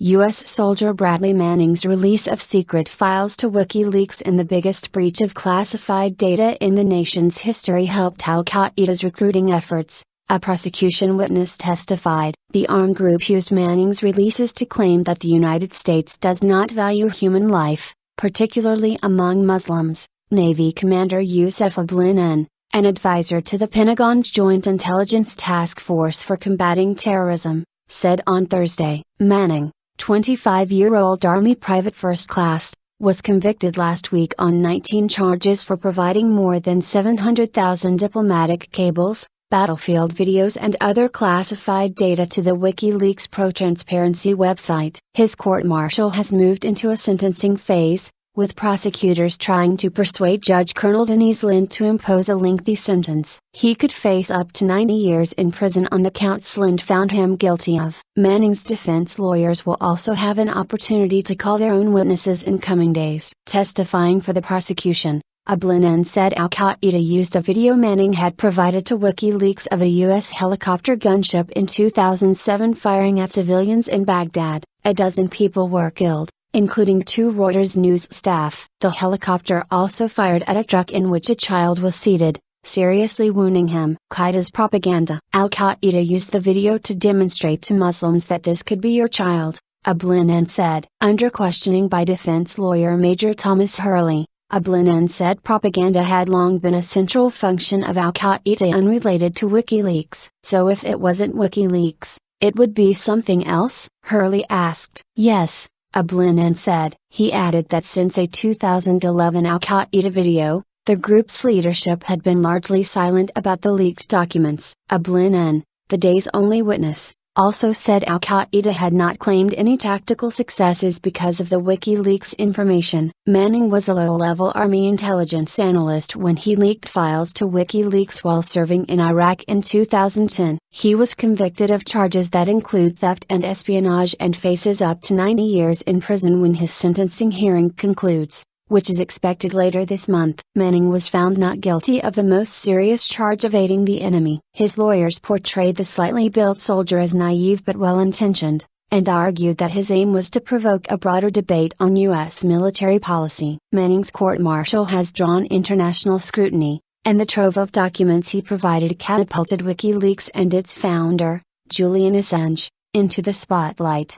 U.S. soldier Bradley Manning's release of secret files to WikiLeaks in the biggest breach of classified data in the nation's history helped Al-Qaeda's recruiting efforts, a prosecution witness testified. The armed group used Manning's releases to claim that the United States does not value human life, particularly among Muslims. Navy Commander Youssef Aboul-Enein, an advisor to the Pentagon's Joint Intelligence Task Force for Combating Terrorism, said on Thursday. Manning, 25-year-old Army Private First Class, was convicted last week on 19 charges for providing more than 700,000 diplomatic cables, battlefield videos and other classified data to the WikiLeaks pro-transparency website. His court-martial has moved into a sentencing phase, with prosecutors trying to persuade Judge Colonel Denise Lind to impose a lengthy sentence. He could face up to 90 years in prison on the counts Lind found him guilty of. Manning's defense lawyers will also have an opportunity to call their own witnesses in coming days. Testifying for the prosecution, Aboul-Enein said Al-Qaeda used a video Manning had provided to WikiLeaks of a U.S. helicopter gunship in 2007 firing at civilians in Baghdad. A dozen people were killed, including 2 Reuters news staff. The helicopter also fired at a truck in which a child was seated, seriously wounding him. Al-Qaeda's propaganda. Al-Qaeda used the video to demonstrate to Muslims that this could be your child, Aboul-Enein said. Under questioning by defense lawyer Major Thomas Hurley, Aboul-Enein said propaganda had long been a central function of Al-Qaeda unrelated to WikiLeaks. So if it wasn't WikiLeaks, it would be something else? Hurley asked. Yes, Aboul-Enein said. He added that since a 2011 Al-Qaeda video, the group's leadership had been largely silent about the leaked documents. Aboul-Enein, the day's only witness, also said Al-Qaeda had not claimed any tactical successes because of the WikiLeaks information. Manning was a low-level Army intelligence analyst when he leaked files to WikiLeaks while serving in Iraq in 2010. He was convicted of charges that include theft and espionage and faces up to 90 years in prison when his sentencing hearing concludes, which is expected later this month. Manning was found not guilty of the most serious charge of aiding the enemy. His lawyers portrayed the slightly built soldier as naive but well-intentioned, and argued that his aim was to provoke a broader debate on U.S. military policy. Manning's court-martial has drawn international scrutiny, and the trove of documents he provided catapulted WikiLeaks and its founder, Julian Assange, into the spotlight.